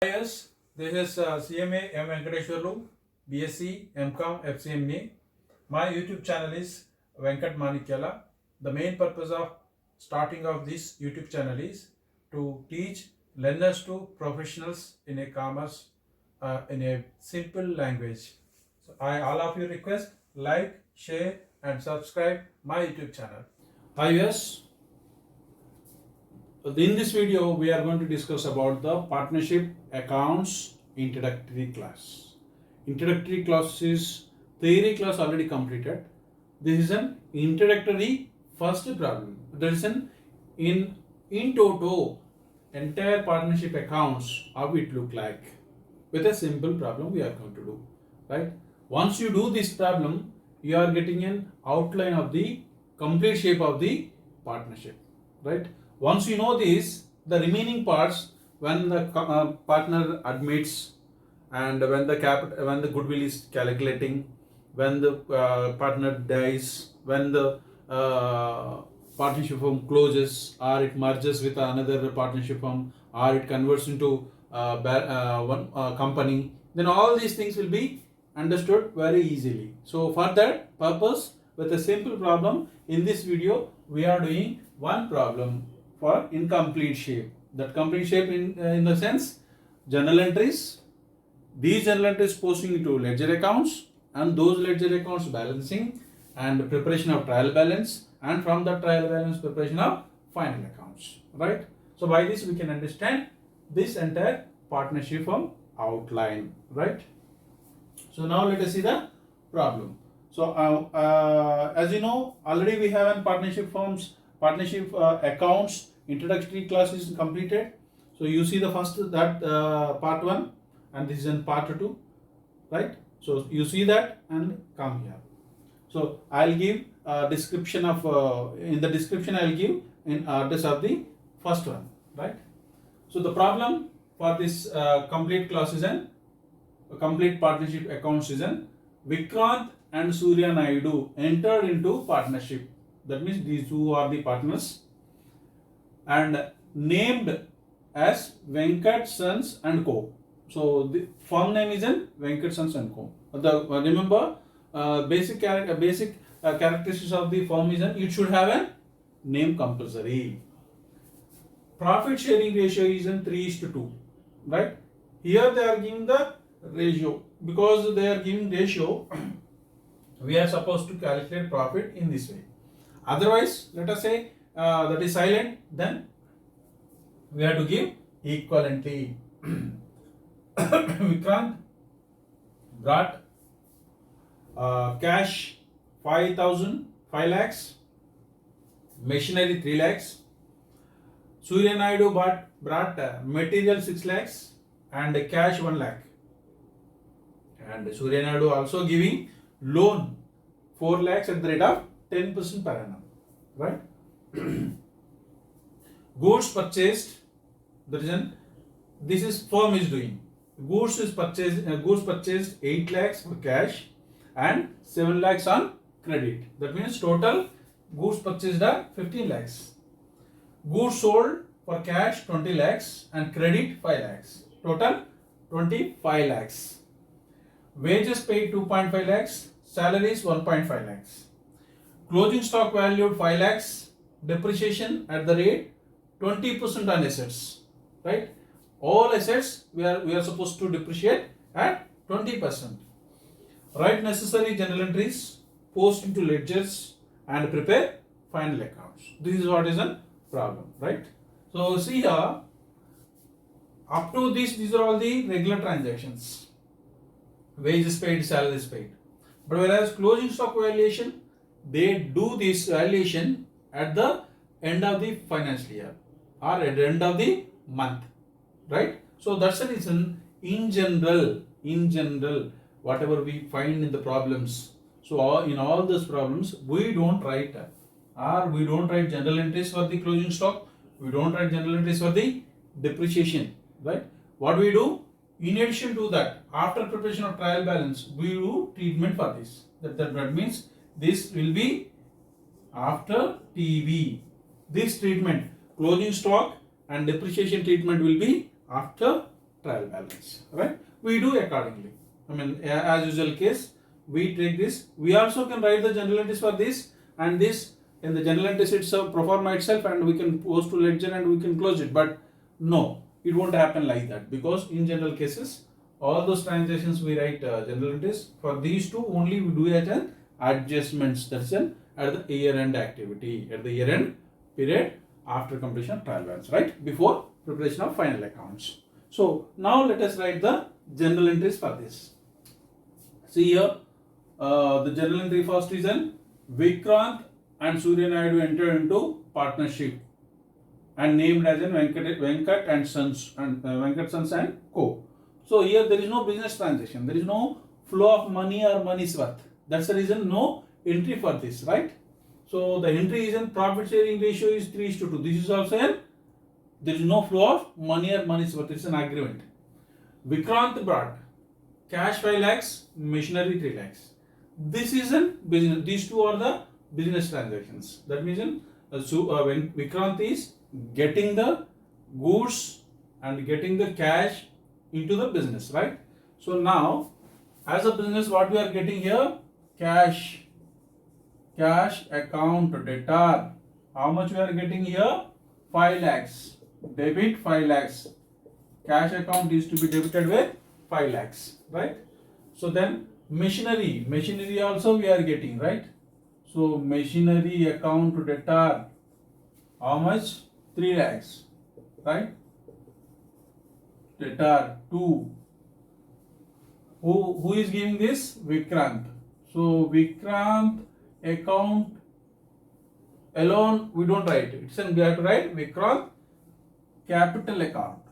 Yes, this is CMA M. Venkateshwarlu, BSc, MCom, FCMA. My YouTube channel is Venkat Manikyala. The main purpose of starting of this YouTube channel is to teach learners to professionals in a commerce in a simple language. So I all of you request like, share and subscribe my YouTube channel. Hi yes. In this video, we are going to discuss about the partnership accounts introductory class. Introductory class is theory class already completed. This is an introductory first problem. There is an in toto entire partnership accounts how it look like with a simple problem we are going to do, right? Once you do this problem, you are getting an outline of the complete shape of the partnership, right? Once you know this, the remaining parts, when the partner admits and when the goodwill is calculating, when the partner dies, when the partnership firm closes or it merges with another partnership firm or it converts into one company, then all these things will be understood very easily. So for that purpose, with a simple problem, in this video we are doing one problem for incomplete shape. That complete shape in the sense journal entries, these journal entries posting into ledger accounts and those ledger accounts balancing and preparation of trial balance, and from the trial balance preparation of final accounts, right? So by this we can understand this entire partnership firm outline, right? So now let us see the problem. So as you know, already we have an partnership firms, partnership accounts introductory class is completed. So you see the first that part 1 and this is in part 2, right? So you see that and come here. So I'll give description of in the description I'll give in address of the first one, right? So the problem for this complete class is an complete partnership accounts is an Vikrant and Surya Naidu entered into partnership. That means these two are the partners and named as Venkat Sons and Co. So the firm name is an Venkat Sons and Co. Remember basic characteristics of the firm is an it should have a name compulsory. Profit sharing ratio is in 3:2, right? Here they are giving the ratio. Because they are giving ratio, we are supposed to calculate profit in this way. Otherwise, let us say that is silent, then we have to give equivalently. Vikrant brought cash 5 lakhs, machinery 3 lakhs. Surya Naidu brought material 6 lakhs and cash 1 lakh. And Surya Naidu also giving loan 4 lakhs at the rate of 10% per annum, right? Goods purchased, the reason this is firm is doing. Goods purchased 8 lakhs for cash and 7 lakhs on credit. That means total goods purchased are 15 lakhs. Goods sold for cash 20 lakhs and credit 5 lakhs. Total 25 lakhs. Wages paid 2.5 lakhs, salaries 1.5 lakhs. Closing stock valued 5 lakhs, depreciation at the rate 20% on assets, right? All assets we are supposed to depreciate at 20%. Write necessary journal entries, post into ledgers and prepare final accounts. This is what is a problem, right? So see here, up to this, these are all the regular transactions. Wages paid, salaries paid. But whereas closing stock valuation, they do this valuation at the end of the financial year or at the end of the month, right? So that's the reason in general, whatever we find in the problems, so in all those problems, we don't write general entries for the closing stock, we don't write general entries for the depreciation, right? What we do, in addition to that, after preparation of trial balance, we do treatment for this. That means this will be after TV. This treatment, closing stock and depreciation treatment will be after trial balance, right? We do accordingly. I mean, as usual case, we take this. We also can write the general entries for this, and this in the general entries itself, pro forma itself, and we can post to ledger and we can close it. But no, it won't happen like that, because in general cases, all those transactions we write general entries. For these two only we do as an adjustments. That's an at the year end activity, at the year end period after completion of trial balance, right? Before preparation of final accounts. So now let us write the general entries for this. See here, the journal entry first is an Vikrant and Surya Naidu entered into partnership and named as in Venkat and Sons and Venkat Sons and Co. So here there is no business transaction, there is no flow of money or money's worth. That's the reason no entry for this, right? So the entry is in profit sharing ratio is 3:2. This is also an there is no flow of money or money's worth. It's an agreement. Vikrant brought cash 5 lakhs, machinery 3 lakhs. This is a business. These two are the business transactions. That means when Vikrant is getting the goods and getting the cash into the business, right? So now, as a business, what we are getting here? Cash account debtor. How much we are getting here? 5 lakhs. Debit 5 lakhs. Cash account is to be debited with 5 lakhs, right? So then machinery also we are getting, right? So machinery account debtor, how much? 3 lakhs, right? Debtor 2. Who is giving this? Vikrant. So Vikrant account alone we don't write it. We have to write Vikrant capital account.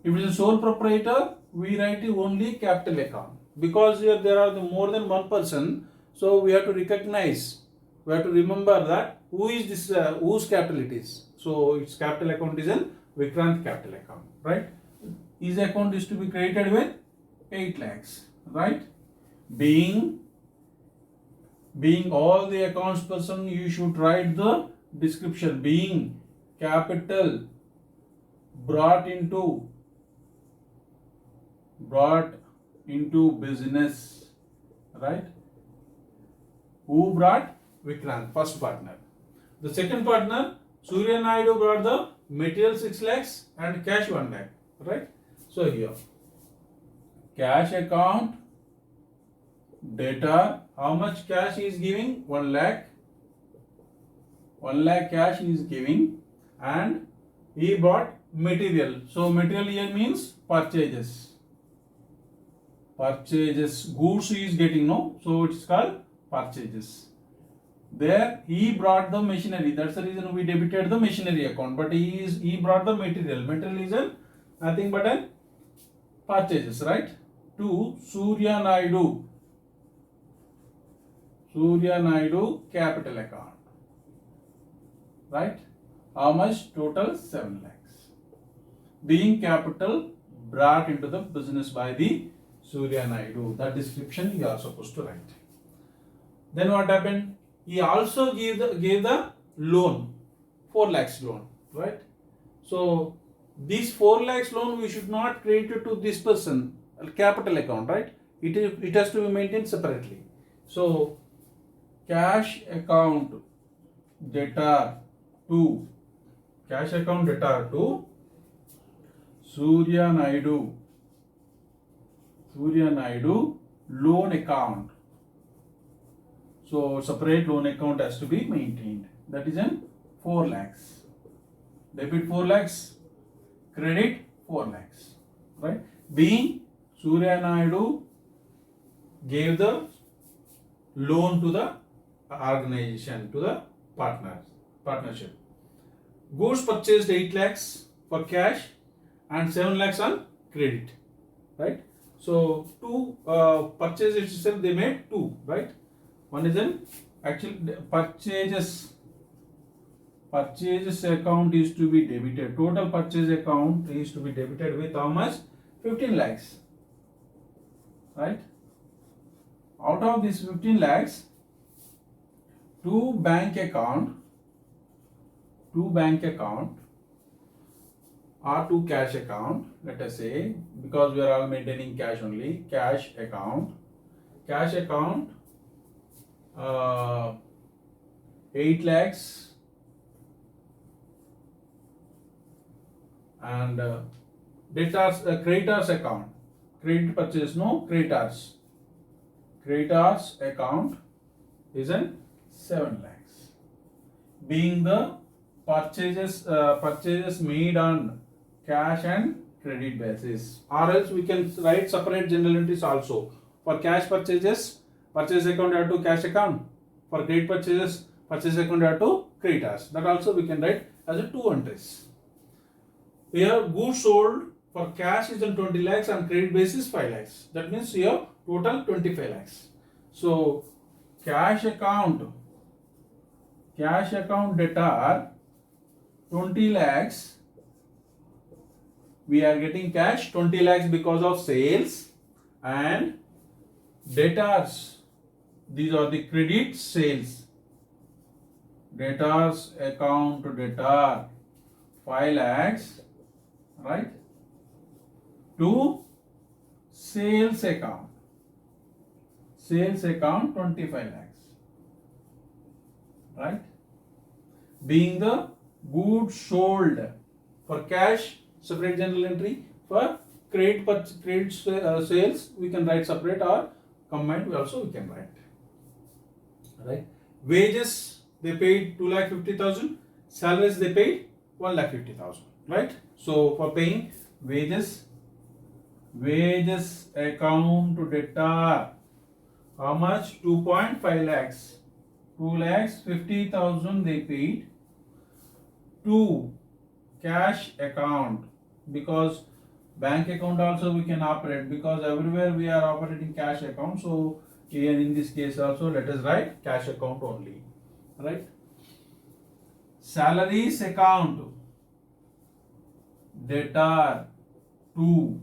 If it is a sole proprietor, we write only capital account. Because here there are more than one person, so we have to recognize, we have to remember that who is this, whose capital it is. So its capital account is an Vikrant capital account, right? His account is to be credited with 8 lakhs, right? Being all the accounts person, you should write the description. Being capital brought into business, right? Who brought? Vikrant, first partner. The second partner, Surya Naidu, brought the material 6 lakhs and cash 1 lakh, right? So here, cash account debtor, how much cash he is giving? 1 lakh. 1 lakh cash he is giving, and he bought material. So material here means purchases. Goods he is getting, no? So it's called purchases. There he brought the machinery. That's the reason we debited the machinery account. But he brought the material. Material is nothing but a purchases, right? To Surya Naidu capital account, right? How much? Total 7 lakhs. Being capital brought into the business by the Surya Naidu. That description you are supposed to write. Then what happened? He also gave the loan, 4 lakhs loan, right? So this 4 lakhs loan we should not credit it to this person, capital account, right? It has to be maintained separately. So cash account debtor to Surya Naidu loan account. So separate loan account has to be maintained. That is in 4 lakhs. Debit 4 lakhs, credit 4 lakhs, right? Being Surya Naidu gave the loan to the organization, to the partnership. Goods purchased 8 lakhs for cash and 7 lakhs on credit, right? So two purchases itself they made 2, right? One is an actual purchases account is to be debited. Total purchase account is to be debited with how much? 15 lakhs, right? Out of this 15 lakhs, two bank account R2 cash account, let us say, because we are all maintaining cash only, cash account, uh, 8 lakhs and debtors, creditors account, credit purchase, no, creditors account is an 7 lakhs, being the purchases made on cash and credit basis, or else we can write separate journal entries also. For cash purchases, purchase account add to cash account. For credit purchases, purchase account add to creditors. That also we can write as a 2 entries. Here goods sold for cash is on 20 lakhs and credit basis 5 lakhs. That means here total 25 lakhs. So cash account debtor 20 lakhs. We are getting cash 20 lakhs because of sales, and debtors, these are the credit sales. Debtors account debtor 5 lakhs, right, to sales account 25 lakhs, right, being the goods sold. For cash separate journal entry, for credit sales we can write separate or combined also we can write, right. Wages they paid 2,50,000, salaries they paid 1,50,000, right. So for paying wages account to debtor, how much? 2.5 lakhs, 2,50,000 they paid to cash account, because bank account also we can operate, because everywhere we are operating cash account. So here in this case also let us write cash account only, right. Salaries account debtor to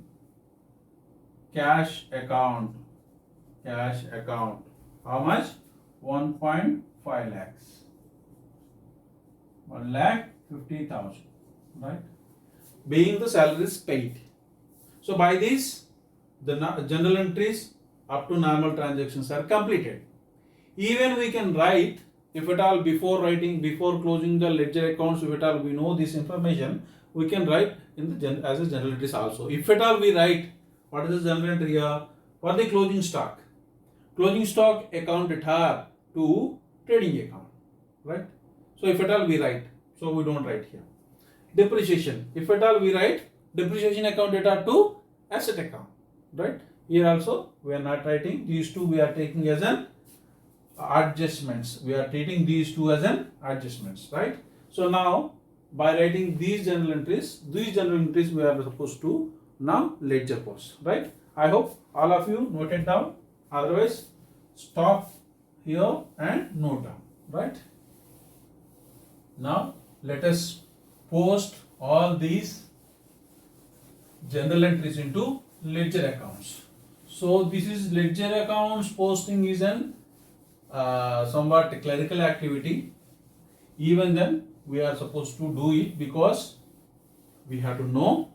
cash account, how much? 1.5 lakhs, 1,50,000, right, being the salaries paid. So by this the journal entries up to normal transactions are completed. Even we can write, if at all before closing the ledger accounts, if at all we know this information, we can write in the as a journal entries also. If at all we write, what is the journal entry here? For the closing stock account debtor to trading account, right. So if at all we write, so we don't write here. Depreciation, if at all we write depreciation account debtor to asset account, right. Here also we are not writing these two, we are taking as an adjustments, we are treating these two as an adjustments, right. So now by writing these journal entries we are supposed to now ledger post, right. I hope all of you noted down, otherwise stop here and note down, right. Now let us post all these journal entries into ledger accounts. So this is ledger accounts posting is an somewhat clerical activity. Even then we are supposed to do it, because we have to know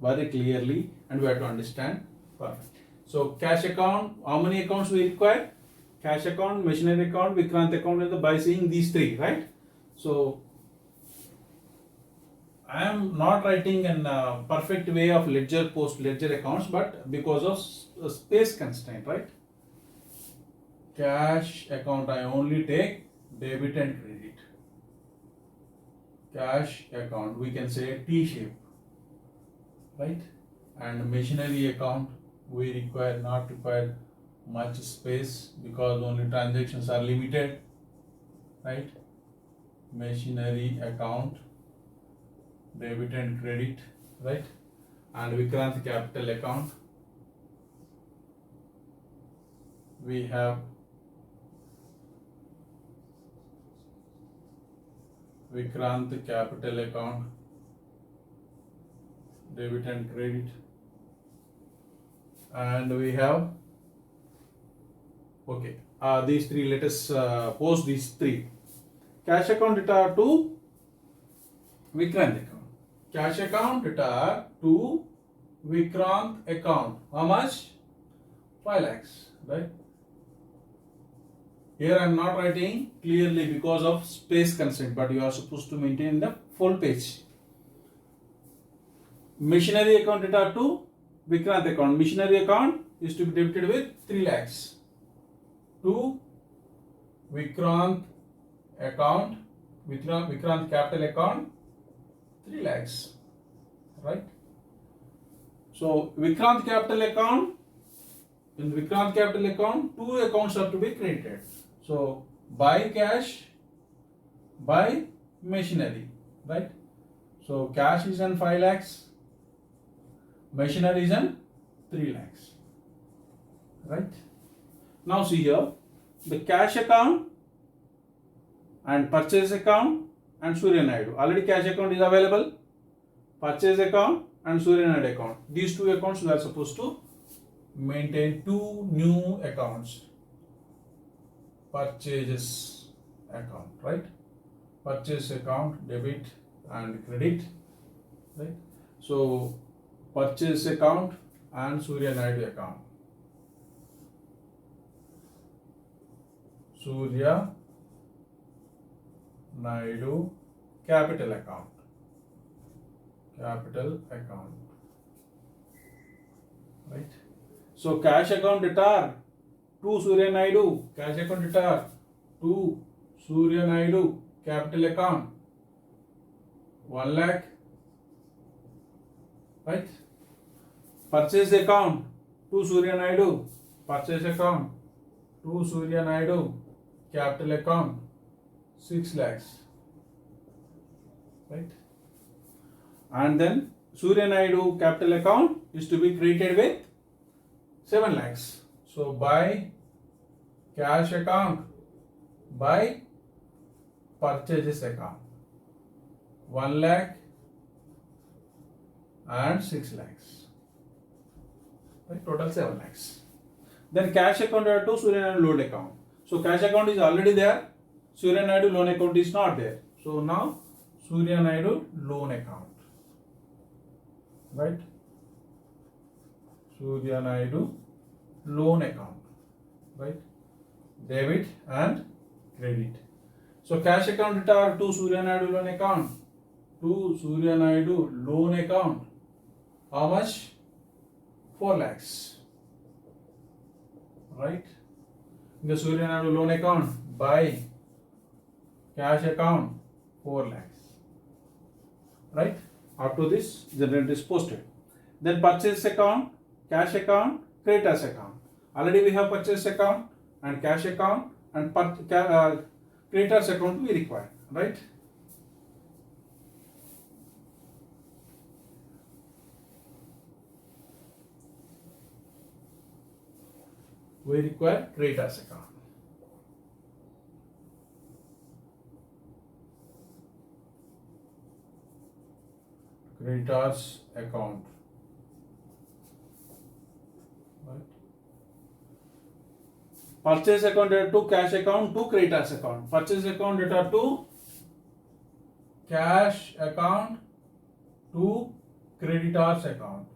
very clearly and we have to understand perfect. So cash account, how many accounts we require? Cash account, machinery account, Vikrant account, and by seeing these three, right. So I am not writing in a perfect way of ledger accounts, but because of space constraint, right. Cash account I only take debit and credit. Cash account we can say T shape, right. And machinery account we not require much space, because only transactions are limited, right. Machinery account debit and credit, right. And Vikrant capital account we have Vikrant capital account debit and credit, and we have okay these three. Let us post these three. Cash account debtor to Vikrant account. cash account debtor to Vikrant account. How much? 5 lakhs, right? Here I am not writing clearly because of space constraint, but you are supposed to maintain the full page. Machinery account debtor to Vikrant account. Machinery account is to be debited with 3 lakhs to Vikrant account, Vikrant capital account 3 lakhs, right? So Vikrant capital account, in Vikrant capital account, 2 accounts are to be created. So by cash, by machinery, right? So cash is in 5 lakhs, machinery is in 3 lakhs, right? Now see here, the cash account and purchase account and Surya Naidu. Already cash account is available, purchase account and Surya Naidu account. These 2 accounts we are supposed to maintain 2 new accounts. Purchases account, right? Purchase account, debit and credit, right? So purchase account and Surya Naidu account. Surya Naidu capital account. Capital account, right? So cash account debtor to Surya Naidu, cash account debtor to Surya Naidu capital account 1 lakh, right? Purchase account to Surya Naidu, purchase account to Surya Naidu capital account 6 lakhs, right? And then Surya Naidu capital account is to be created with 7 lakhs. So by cash account, by purchases account 1 lakh and 6 lakhs, right? Total 7 lakhs. Then cash account to Surya Naidu loan account. So cash account is already there, Surya Naidu loan account is not there. So now Surya Naidu loan account, right? Surya Naidu loan account, right? Debit and credit. So cash account debtor to Surya Naidu loan account, to Surya Naidu loan account. How much? 4 lakhs, right? In the Surya Naidu loan account, by cash account 4 lakhs, right? Up to this generate is posted. Then purchase account, cash account, creditors account. Already we have purchase account and cash account and creditors account we require, right? We require creditors account. Creditors account, right? Purchase account debtor to cash account to creditors account. Purchase account debtor to cash account to creditors account.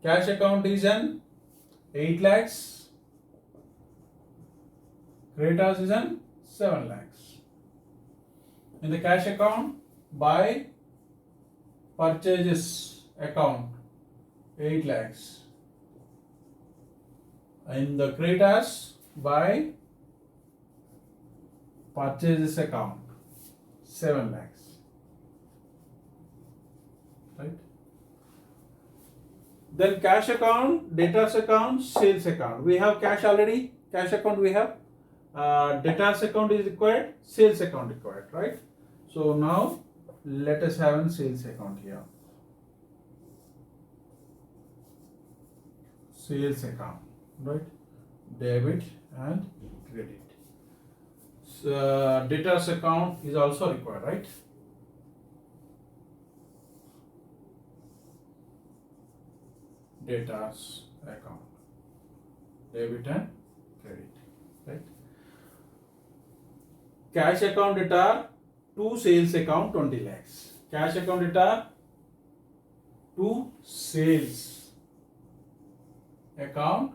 Cash account is an 8 lakhs. Creditors is an 7 lakhs. In the cash account, by purchases account 8 lakhs. In the creditors, by purchases account 7 lakhs, right? Then cash account, debtors account, sales account. We have cash already, cash account we have, debtors account is required, sales account required, right? So now let us have a sales account here. Sales account, right? Debit and credit. So, debtors account is also required, right? Debtors account, debit and credit, right? Cash account debtor to sales account 20 lakhs. Cash account debtor to sales account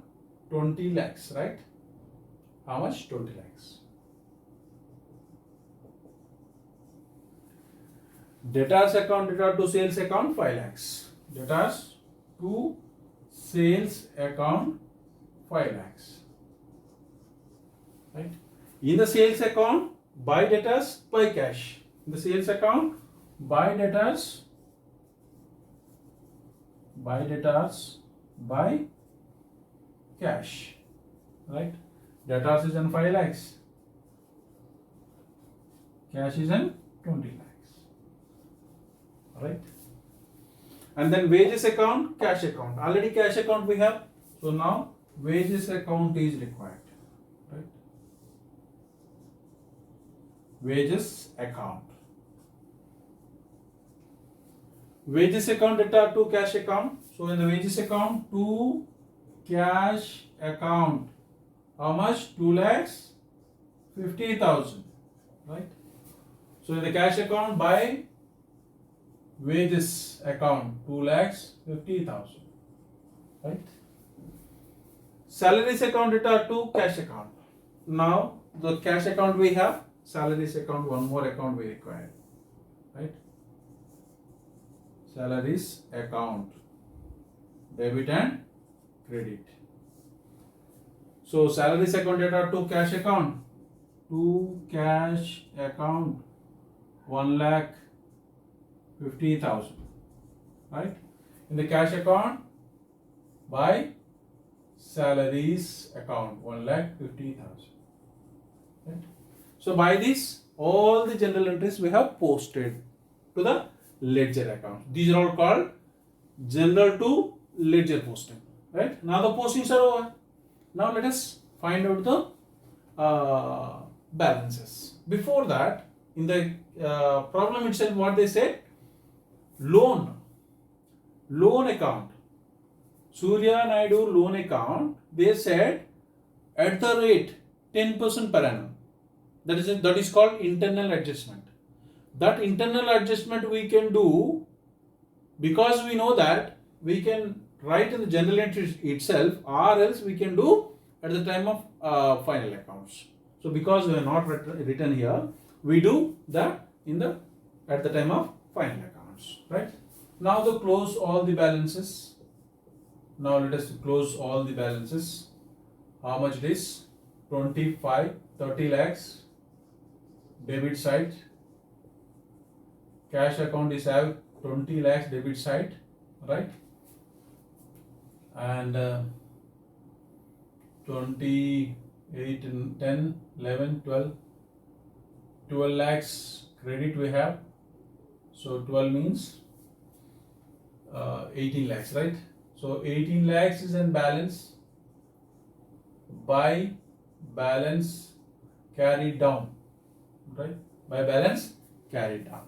20 lakhs, right? How much? 20 lakhs. Debtors account, debtor to sales account 5 lakhs. Debtors to sales account 5 lakhs. Right? In the sales account, buy debtors, buy cash. In the sales account, buy debtors, buy cash. Right? Debtors is in 5 lakhs. Cash is in 20 lakhs. Right? And then wages account, cash account. Already cash account we have. So now wages account is required. Right? Wages account. Wages account debtor to cash account. So in the wages account to cash account, how much? 2 lakhs 50,000. Right? So in the cash account by wages account 2 lakhs 50,000. Right? Salaries account debtor to cash account. Now the cash account we have, salaries account, one more account we require. Right? Salaries account, debit and credit. So salaries account debtor to cash account, 1 lakh 50,000. Right? In the cash account, by salaries account 1 lakh 50,000. Right? So by this, all the general entries we have posted to the ledger account. These are all called general to ledger posting. Right? Now the postings are over. Now let us find out the balances. Before that, in the problem itself, what they said, loan account, Surya Naidu loan account, they said at the rate 10% per annum. That is called internal adjustment. That internal adjustment we can do because we know that we can write in the general entry itself, or else we can do at the time of final accounts. So because we are not written here, we do that at the time of final accounts. Right? Now to close all the balances. Now let us close all the balances. How much it is? 30 lakhs debit side. Cash account is have 20 lakhs debit side, right? And 28 and 10, 11, 12 lakhs credit we have. So 12 means 18 lakhs, right? So 18 lakhs is in balance by balance carried down, right? By balance carried down.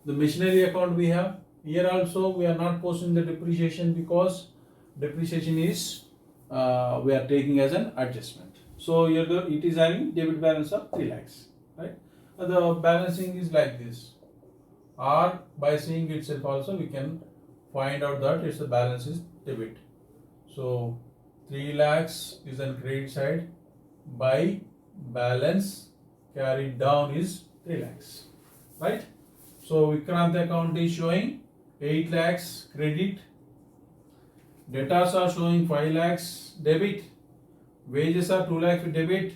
The machinery account we have here also, we are not posting the depreciation because depreciation is we are taking as an adjustment. So here it is having debit balance of 3 lakhs, right? The balancing is like this, or by seeing itself also we can find out that its the balance is debit. So 3 lakhs is on credit side by balance carried down is 3 lakhs, right? So Vikrant account is showing 8 lakhs credit, debtors are showing 5 lakhs debit, wages are 2 lakhs debit,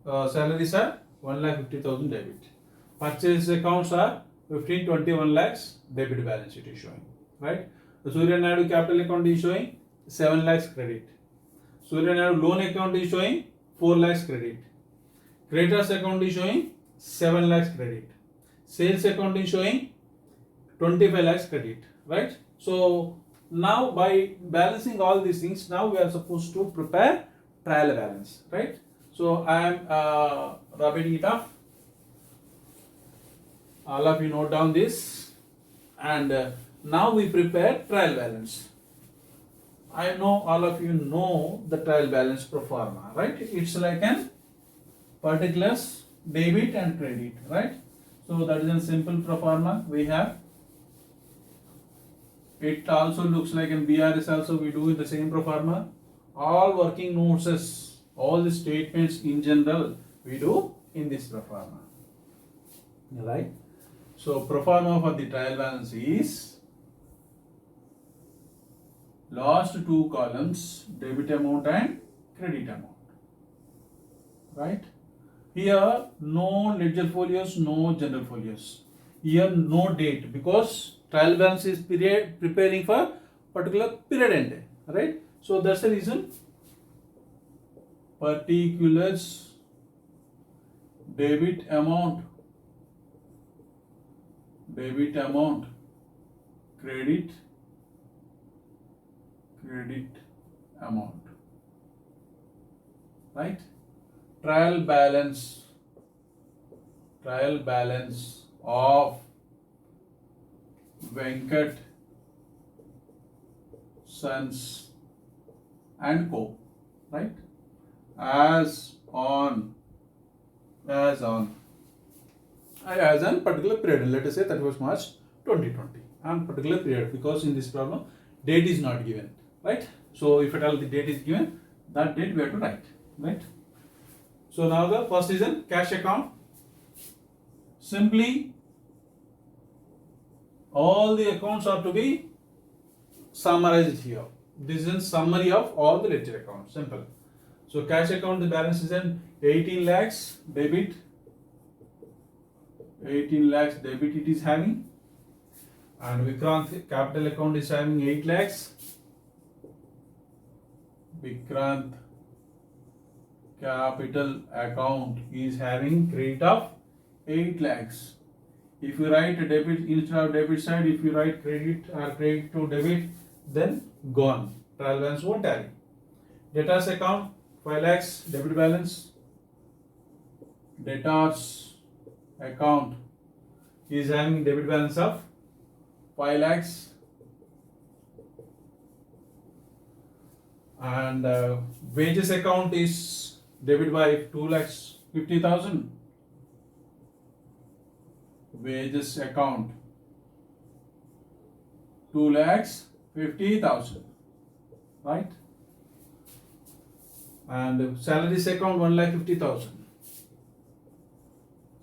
salaries are 1,50,000 debit. Purchase accounts are 15-21 lakhs debit balance it is showing, right? The Surya Naidu capital account is showing 7 lakhs credit. Surya Naidu loan account is showing 4 lakhs credit. Creditors account is showing 7 lakhs credit. Sales account is showing 25 lakhs credit, right? So now by balancing all these things, now we are supposed to prepare trial balance, right? So I am rubbing it off. All of you note down this, and now we prepare trial balance. I know all of you know the trial balance pro forma, right? It's like an particulars debit and credit, right? So that is a simple pro forma. We have It also looks like in BRS also we do in the same pro forma. All working notes, all the statements in general we do in this pro forma. Right? So pro forma for the trial balance is last two columns, debit amount and credit amount. Right? Here no ledger folios, no general folios. Here no date because trial balance is preparing for particular period end. Right? So that's the reason particulars, debit amount, credit amount, right? Trial balance of Venkat, Sons and Co, right? As on particular period, let us say that was March 2020 and particular period, because in this problem date is not given, right? So if at all the date is given, that date we have to write, right? So now the first is in cash account. Simply all the accounts are to be summarized here. This is a summary of all the ledger accounts, simple. So cash account, the balance is in 18 lakhs debit, 18 lakhs debit it is having, and Vikrant capital account is having 8 lakhs. Vikrant capital account is having credit of 8 lakhs. If you write a debit instead of debit side, if you write credit or credit to debit, then gone. Trial balance won't tally. Debtors account 5 lakhs debit balance. Debtors account is having debit balance of 5 lakhs. And wages account is debit by 2 lakhs 50,000. Wages account 2 lakhs 50,000, right? And salaries account 1 lakh 50,000.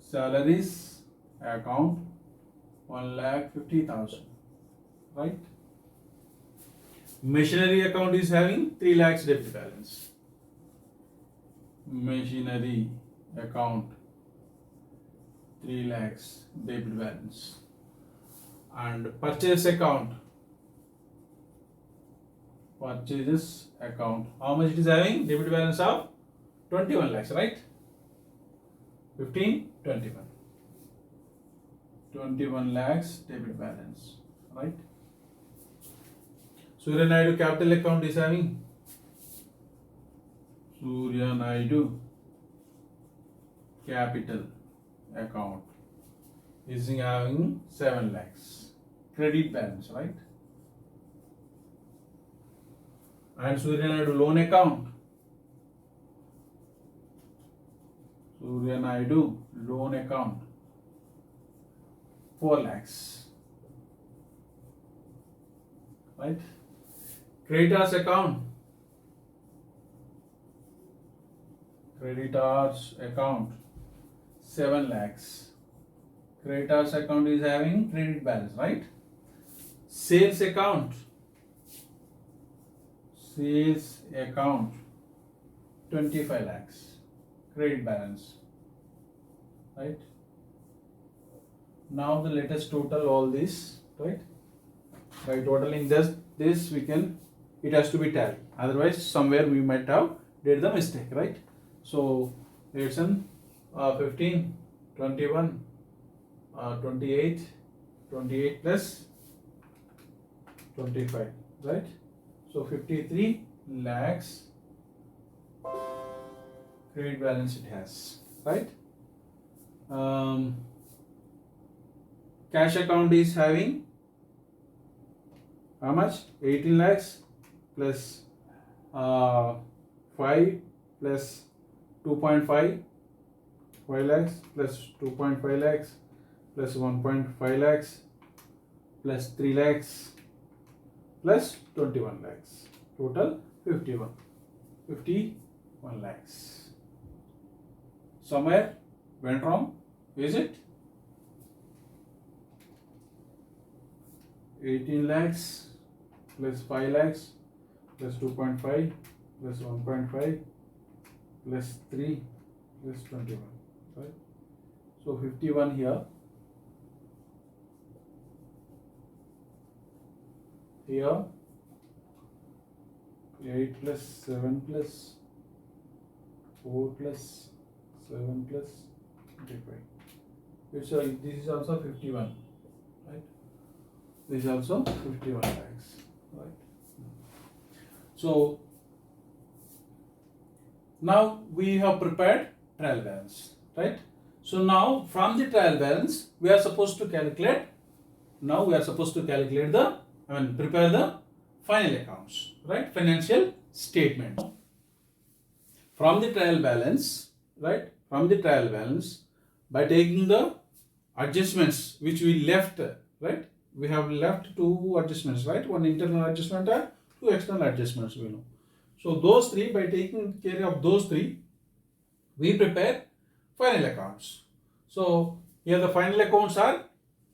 Salaries account 1 lakh 50,000, right? Machinery account is having 3 lakhs debit balance. Machinery account 3 lakhs debit balance. And purchase account, how much it is having? Debit balance of 21 lakhs, right? 15, 21. 21 lakhs debit balance, right? Surya Naidu capital account is having Surya Naidu capital account is having 7 lakhs credit balance, right? And Surya Naidu loan account, Surya Naidu loan account 4 lakhs, right? Creditors account, 7 lakhs. Creditors account is having credit balance, right? Sales account 25 lakhs credit balance, right? Now the let us total all this, right? By totaling this we can, it has to be tally, otherwise somewhere we might have did the mistake, right? So it's an 15, 21, 28 plus 25, right? So 53 lakhs credit balance it has, right? Cash account is having how much? 18 lakhs plus 5 plus 2.5, 5 lakhs plus 2.5 lakhs plus 1.5 lakhs plus 3 lakhs plus 21 lakhs. Total 51 lakhs. Somewhere went wrong, is it? 18 lakhs plus 5 lakhs plus 2.5 plus 1.5 plus 3 plus 21, right? So 51 here. Here 8 plus 7 plus 4 plus 7 plus 25. This is also 51, right? This is also 51 lakhs, right? So now we have prepared trial balance, right? So now from the trial balance we are supposed to calculate. Now we are supposed to calculate prepare the final accounts, right? Financial statement. From the trial balance, right? From the trial balance, by taking the adjustments which we left, right? We have left two adjustments, right? One internal adjustment and two external adjustments, we know. So those three, by taking care of those three, we prepare final accounts. So here the final accounts are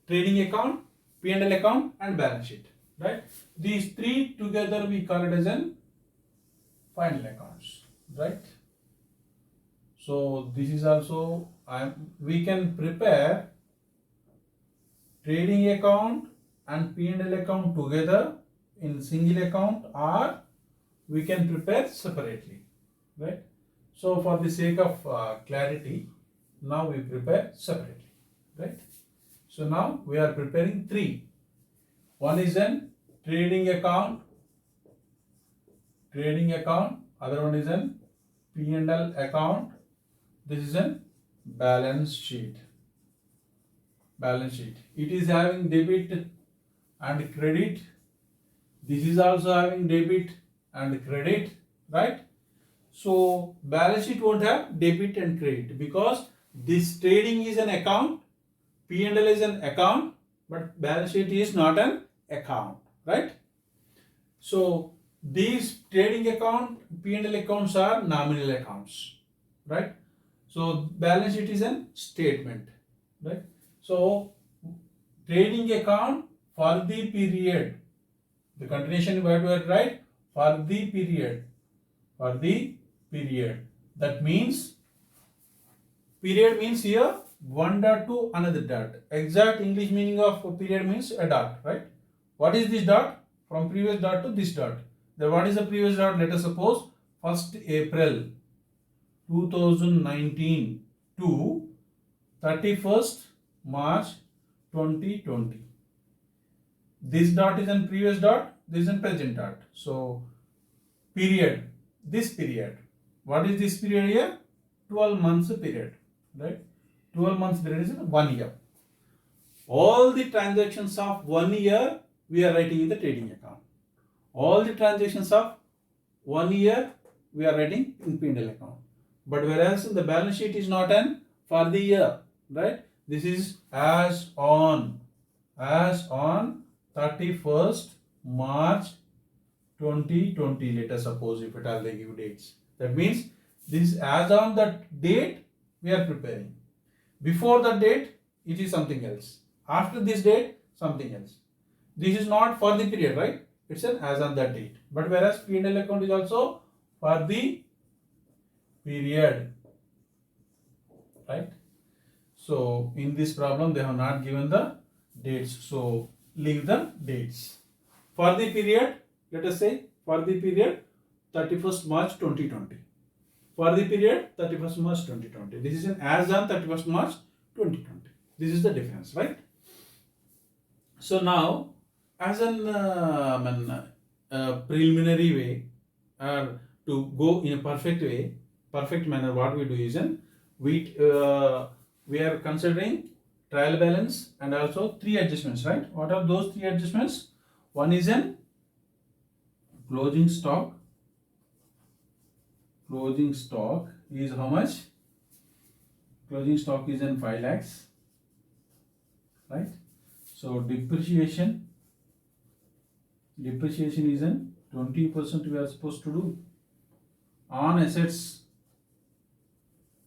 trading account, P&L account and balance sheet, right? These three together we call it as an final accounts, right? So this is also, we can prepare trading account and P&L account together in single account, or we can prepare separately, right? So for the sake of clarity, now we prepare separately, right? So now we are preparing three. One is an trading account, other one is an P&L account, this is an balance sheet. It is having debit and credit. This is also having debit and credit, right? So balance sheet won't have debit and credit because this trading is an account, P&L is an account, but balance sheet is not an account, right? So these trading account, P&L accounts are nominal accounts, right? So balance sheet is a statement, right? So trading account for the period, the continuation word were right, for the period. That means period means here one dot to another dot. Exact English meaning of period means a dot, right? What is this dot? From previous dot to this dot. Then what is the previous dot? Let us suppose 1st April 2019 to 31st March 2020. This dot is in previous dot, this is in present dot. So period, this period. What is this period here? 12 months period, right? 12 months period is 1 year. All the transactions of 1 year we are writing in the trading account. All the transactions of 1 year we are writing in P&L account. But whereas in the balance sheet is not an for the year, right? This is as on 31st March 2020. Let us suppose if at all they give dates. That means this as on that date we are preparing. Before that date it is something else. After this date something else. This is not for the period, right? It's an as on that date. But whereas P&L account is also for the period, right? So in this problem they have not given the dates, so leave the dates. For the period, let us say for the period 31st March 2020. For the period 31st March 2020. This is an as on 31st March 2020. This is the difference, right? So now as an preliminary way, or to go in a perfect manner, what we do is we are considering trial balance and also three adjustments, right? What are those three adjustments? One is in closing stock. Closing stock is how much? Closing stock is in 5 lakhs, right? So depreciation Depreciation is an 20% we are supposed to do. On assets.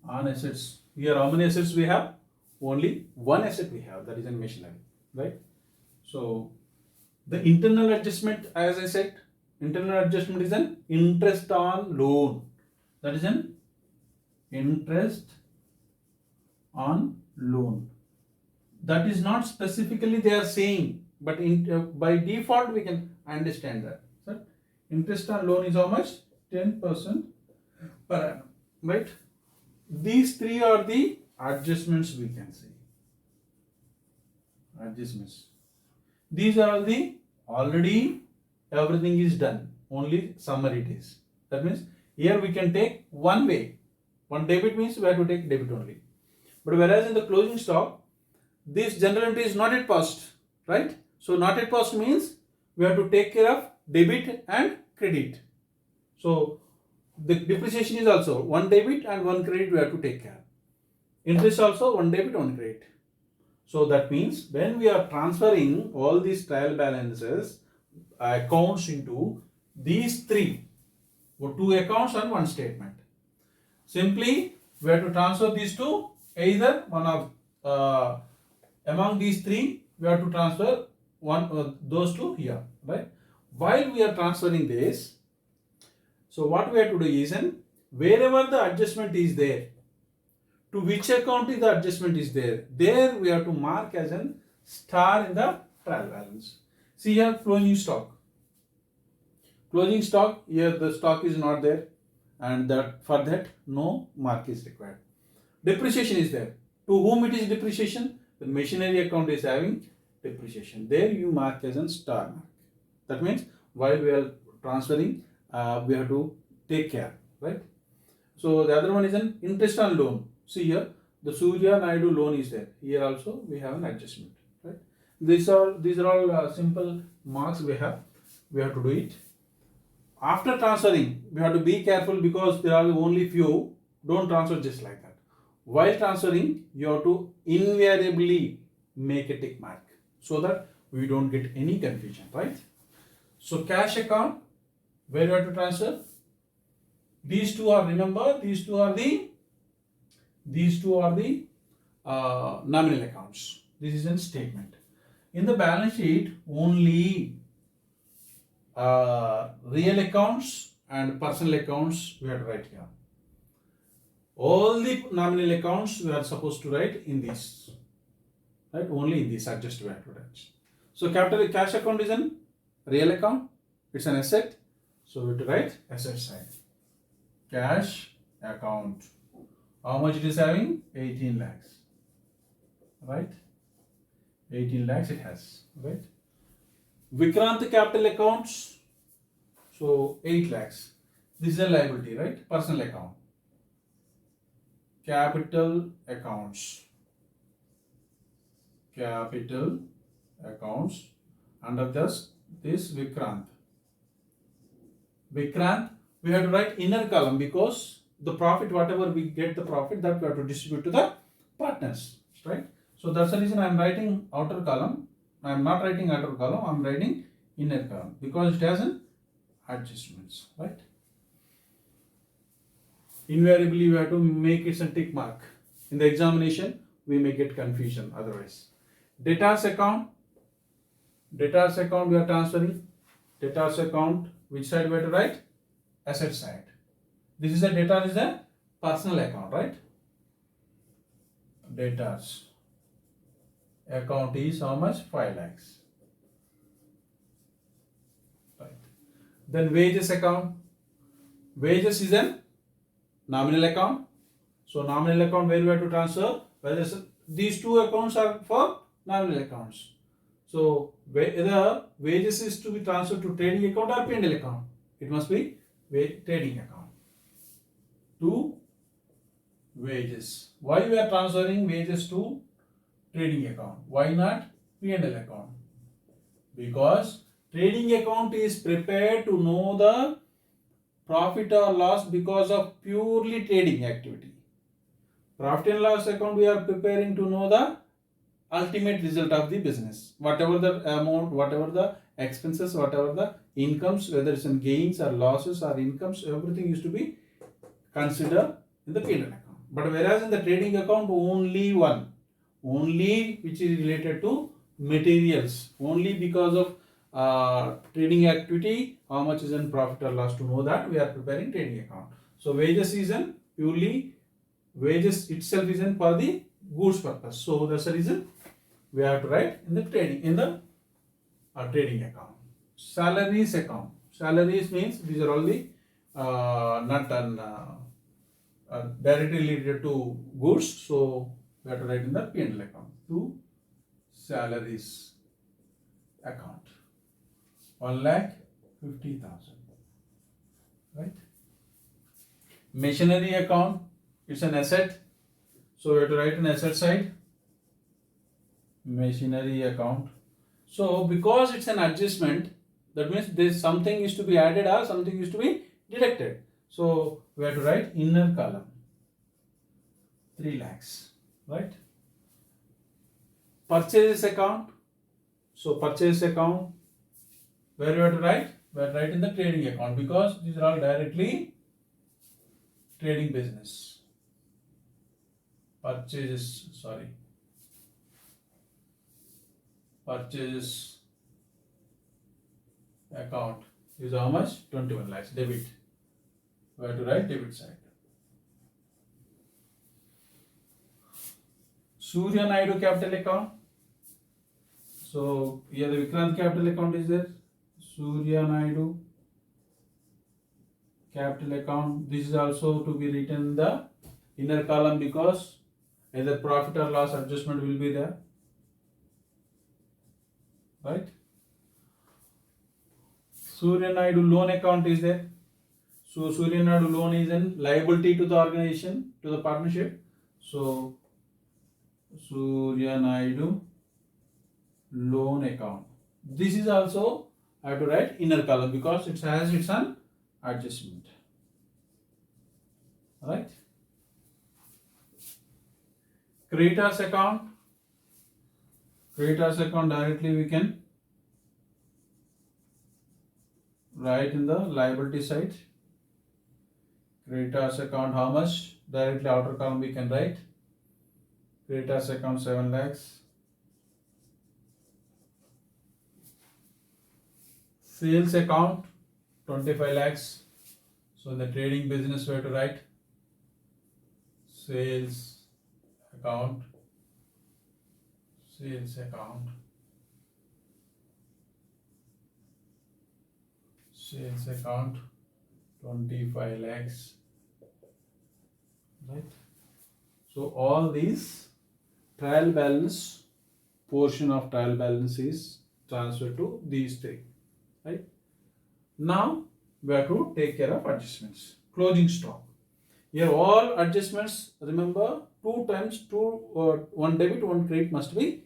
On assets. Here how many assets we have? Only one asset we have, that is in machinery, right? So the internal adjustment, as I said, internal adjustment is an interest on loan. That is an interest on loan. That is not specifically they are saying, but by default we can understand that. So interest on loan is how much? 10% per annum, right? These three are the adjustments we can say. Adjustments. These are the already everything is done. Only summary it is. That means here we can take one way. One debit means we have to take debit only. But whereas in the closing stock, this general entry is not yet passed, right? So not yet passed means we have to take care of debit and credit. So the depreciation is also one debit and one credit we have to take care. Interest also one debit, one credit. So that means when we are transferring all these trial balances accounts into these three, or two accounts and one statement. Simply we have to transfer these two, either one of among these three we have to transfer one those two here, right? While we are transferring this, so what we have to do is, wherever the adjustment is there, to which account is the adjustment is there, there we have to mark as a star in the trial balance. See here, closing stock. Closing stock, here the stock is not there, and that for that no mark is required. Depreciation is there. To whom it is depreciation? The machinery account is having depreciation. There you mark as a star mark. That means while we are transferring, we have to take care, right? So the other one is an interest on loan. See here, the Surya Naidu loan is there. Here also we have an adjustment, right? These are all simple marks we have. We have to do it. After transferring, we have to be careful because there are only few. Don't transfer just like that. While transferring, you have to invariably make a tick mark so that we don't get any confusion, right? So cash account, where you have to transfer? These two are, remember, these two are the nominal accounts. This is a statement. In the balance sheet, only real accounts and personal accounts we have to write here. All the nominal accounts we are supposed to write in this, right? Only in this adjust we have to write. So capital cash account is an real account. It's an asset. So we have to write asset side. Cash account. How much it is having? 18 lakhs. Right? 18 lakhs it has. Right? Vikrant capital accounts. So 8 lakhs. This is a liability, right? Personal account. Capital accounts. Capital accounts. Under this Vikrant. Vikrant, we have to write inner column because the profit, whatever we get the profit, that we have to distribute to the partners, right? So that's the reason I am writing outer column. I am not writing outer column, I am writing inner column because it has an adjustments, right? Invariably we have to make it a tick mark. In the examination, we may get confusion otherwise. Debtors account we are transferring. Debtors account, which side we have to write? Asset side. This is a debtor is a personal account, right? Debtors account is how much? 5 lakhs. Right. Then wages account. Wages is a nominal account. So nominal account where we have to transfer. These two accounts are for nominal accounts. So whether wages is to be transferred to trading account or P&L account, it must be trading account. To wages. Why we are transferring wages to trading account? Why not P&L account? Because trading account is prepared to know the profit or loss because of purely trading activity. Profit and loss account we are preparing to know the ultimate result of the business. Whatever the amount, whatever the expenses, whatever the incomes, whether it's in gains or losses or incomes, everything is to be considered in the P&L account. But whereas in the trading account, only one, only which is related to materials, only because of trading activity, how much is in profit or loss, to know that we are preparing trading account. So wages is in purely, wages itself is in for the goods purpose. So that's the reason we have to write in the trading, in the trading account. Salaries account. Salaries means these are only not directly related to goods. So we have to write in the P&L account to salaries account. 1,50,000. Right. Machinery account, it's an asset. So we have to write an asset side. Machinery account. So because it's an adjustment, that means there's something is to be added or something is to be deducted. So we have to write inner column 3 lakhs, right? Purchases account. So purchase account, where we have to write? We have to write in the trading account because these are all directly trading business. Purchases, sorry. Purchases account is how much? 21 lakhs, debit. We have to write debit side. Surya Naidu capital account. So here the Vikrant capital account is there. Surya Naidu capital account. This is also to be written in the inner column because either profit or loss adjustment will be there. Right? Surya Naidu loan account is there. So Surya Naidu loan is in liability to the organization, to the partnership. So Surya Naidu loan account. This is also I have to write inner column because it has its own adjustment. Right? Creditors account. Creditors account directly we can write in the liability side. Creditors account how much? Directly outer column we can write. Creditors account 7 lakhs. Sales account 25 lakhs. So in the trading business we have to write sales account. Sales account. Sales account 25 lakhs. Right. So all these trial balance, portion of trial balance is transferred to these three. Right. Now we have to take care of adjustments. Closing stock. Here all adjustments, remember 2 times one debit, one credit must be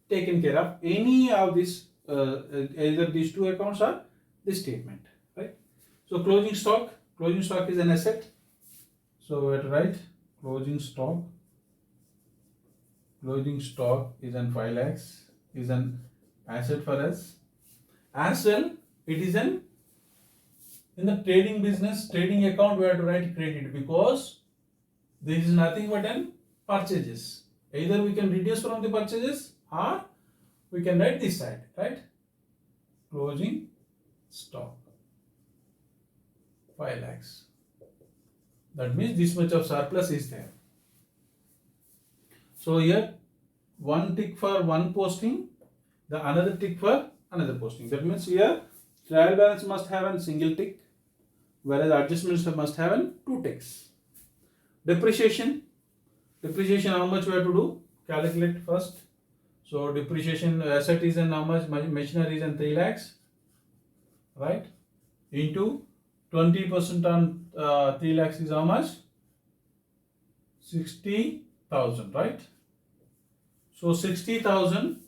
taken care of. Any of this, either these two accounts or this statement. Right. So closing stock is an asset. So we have to write closing stock. Closing stock is an 5 lakhs, is an asset for us. As well, it is in the trading business, trading account, we have to write credit because this is nothing but an purchases. Either we can reduce from the purchases or we can write this side, right? Closing stock 5 lakhs. That means this much of surplus is there. So here one tick for one posting, the another tick for another posting. That means here trial balance must have a single tick, whereas adjustments must have 2 ticks. Depreciation how much we have to do? Calculate first. So depreciation asset is in how much? Machinery is in 3 lakhs, right? Into 20% on 3 lakhs is how much? 60,000, right? So 60,000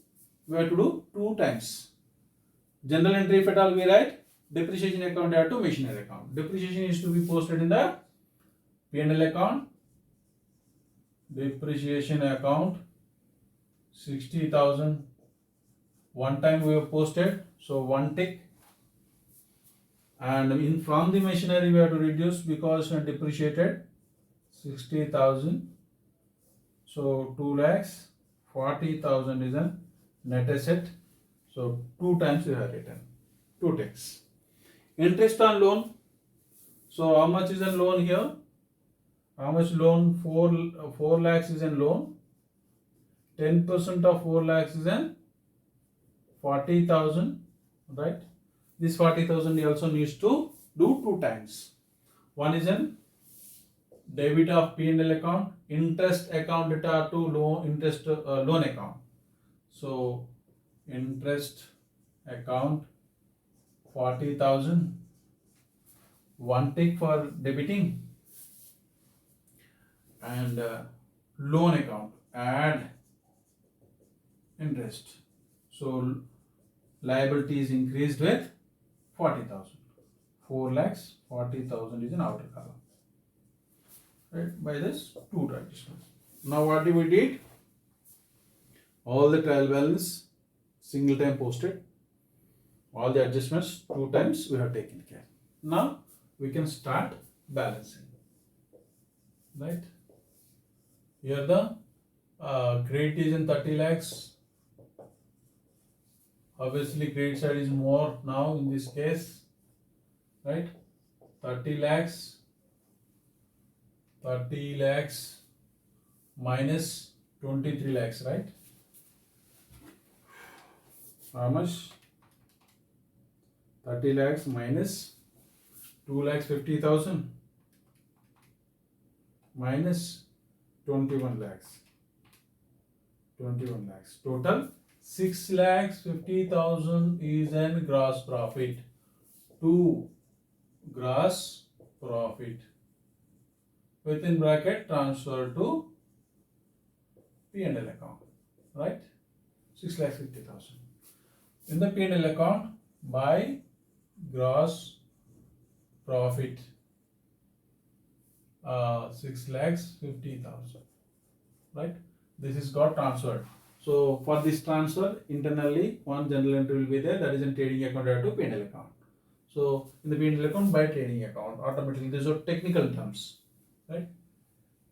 we have to do 2 times. General entry if at all we write, depreciation account add to machinery account. Depreciation is to be posted in the P&L account. Depreciation account 60,000 one time we have posted, so one tick. And in from the machinery we have to reduce because depreciated 60,000. So 2,40,000 is a net asset. So 2 times we have written, 2 ticks. Interest on loan. So how much is in loan here? How much loan? 4 lakhs is in loan. 10% of 4 lakhs is in 40,000, right? This 40,000 also needs to do 2 times. One is in debit of P&L account, interest account data to loan interest loan account. So interest account 40,000, one tick for debiting, and loan account add interest. So liability is increased with 40,000. 4 lakhs 40,000 is an outer column. Right, by this 2 adjustments. Now what we did? All the trial balance single time posted. All the adjustments 2 times we have taken care. Now we can start balancing. Right. Here the credit is in 30 lakhs. Obviously credit side is more now in this case. Right. 30 lakhs minus 23 lakhs, right? How much? 30 lakhs minus 2,50,000 minus 21 lakhs. 21 lakhs. Total 6,50,000 is an gross profit. 2 gross profit. Within bracket transfer to P&L account, right? 6,50,000. In the P&L account, by gross profit 6,50,000, right? This is got transferred. So for this transfer, internally one general entry will be there, that is in trading account to P&L account. So in the P&L account by trading account, automatically these are technical terms, right?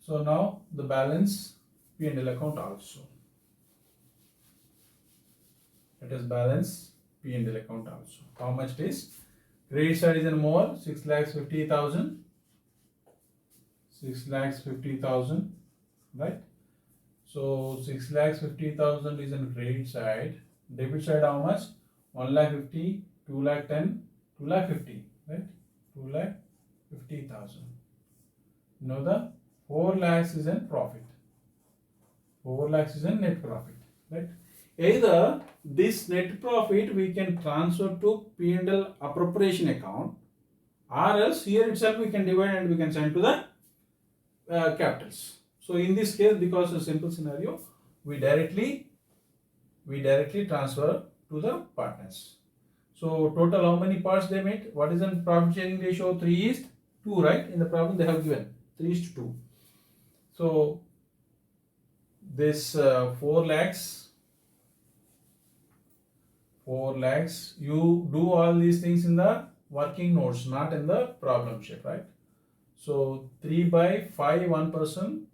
So now the balance P&L account also. Let us balance P&L account also. How much it is? Credit side is in more, 6,50,000. 6,50,000, right? So 6,50,000 is in credit side. Debit side how much? 1,50,000, 2,10,000, 2,50,000, right? 2,50,000. Now the 4 lakhs is in profit. 4 lakhs is in net profit, right? Either this net profit we can transfer to P&L appropriation account, or else here itself we can divide and we can send to the capitals. So in this case, because a simple scenario, we directly transfer to the partners. So total how many parts they made? What is the profit sharing ratio? 3:2, right? In the problem they have given 3:2. So this 4 lakhs, you do all these things in the working notes, not in the problem sheet, right? So 3/5 1%,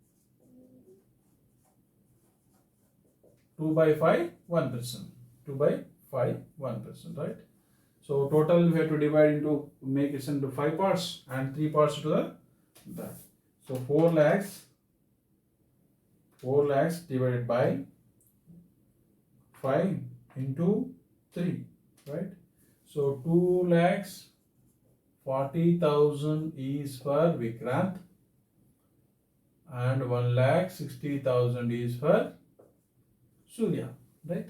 2/5 1%, 2/5 1%, right? So total we have to divide into, make it into 5 parts and 3 parts to the that. So 4 lakhs divided by 5 into 3, right? So 2,40,000 is for Vikrant and 1,60,000 is for Surya, right?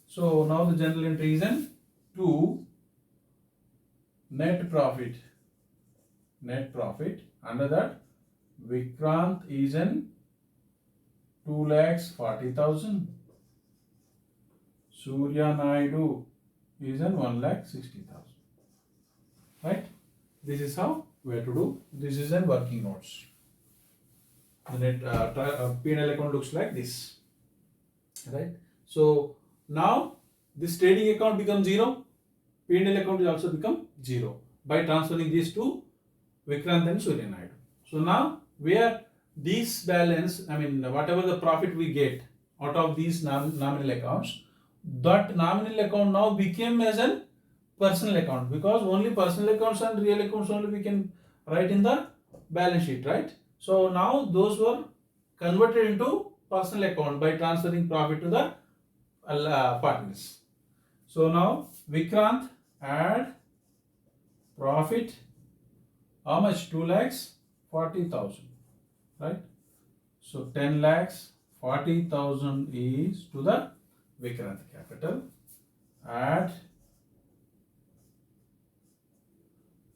So now the general entry is in 2 net profit. Under that Vikrant is in 2,40,000. Surya Naidu is in 1,60,000. Right? This is how we have to do. This is in working notes. The net P&L account looks like this. Right? So now this trading account becomes 0, P&L account will also become 0 by transferring these to Vikrant and Surya Naidu. So now where these balance, I mean whatever the profit we get out of these nominal accounts, that nominal account now became as a personal account, because only personal accounts and real accounts only we can write in the balance sheet, right? So now those were converted into personal account by transferring profit to the partners. So now Vikrant add profit, how much? 2,40,000, right? So 10,40,000 is to the Vikrant capital. Add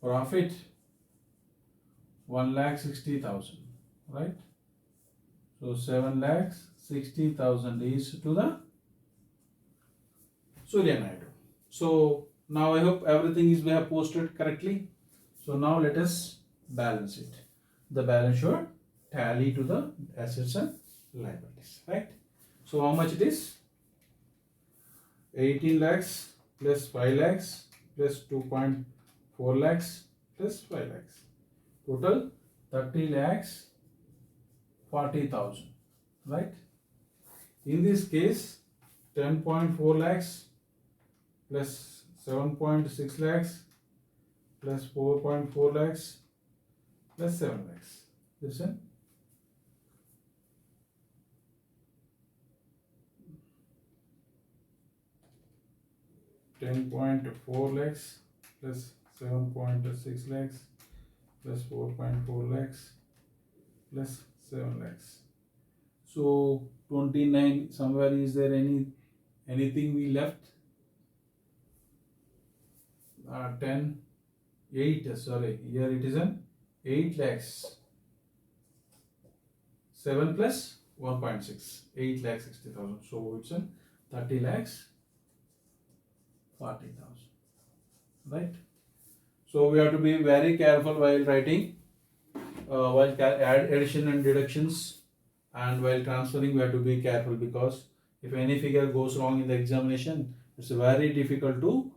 profit 1,60,000, right? So 7,60,000 is to the Surya Naidu. So now I hope everything is we have posted correctly. So now let us balance it. The balance should tally to the assets and liabilities, right? So how much it is? 18 lakhs plus 5 lakhs plus 2.4 lakhs plus 5 lakhs. Total 30 lakhs 40,000, right? In this case, 10.4 lakhs plus 7.6 lakhs plus 4.4 lakhs plus 7 lakhs. Listen. $10.4 lakhs plus 7.6 lakhs plus 4.4 lakhs plus 7 lakhs. So 29, somewhere is there anything we left? 8, sorry, here it is an 8 lakhs. 7 plus 1.6, 8,60,000. So it's an 30 lakhs 40,000, right? So we have to be very careful while writing, while addition and deductions, and while transferring we have to be careful, because if any figure goes wrong in the examination, it's very difficult to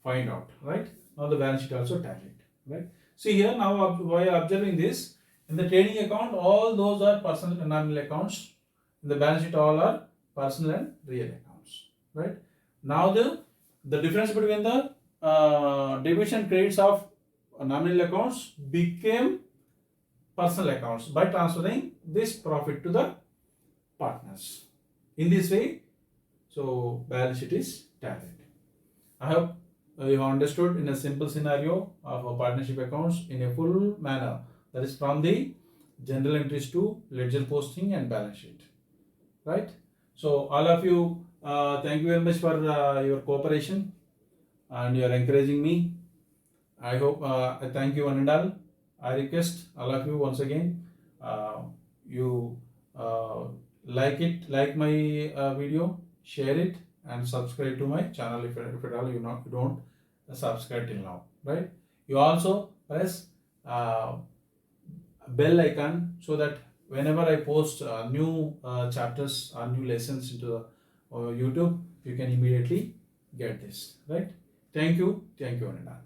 find out, right? Now the balance sheet also tallied, right? See here, now by observing this, in the trading account all those are personal and nominal accounts. In the balance sheet all are personal and real accounts, right? Now the difference between the debits and credits of nominal accounts became personal accounts by transferring this profit to the partners. In this way, so balance sheet is tallied. I hope you have understood in a simple scenario of a partnership accounts in a full manner, that is from the general entries to ledger posting and balance sheet, right? So all of you, thank you very much for your cooperation, and you are encouraging me. I hope, I thank you one and all. I request all of you once again, you like my video, share it, and subscribe to my channel if at all you don't subscribe till now, right? You also press bell icon so that whenever I post new chapters or new lessons into the YouTube, you can immediately get this, right? Thank you one and all.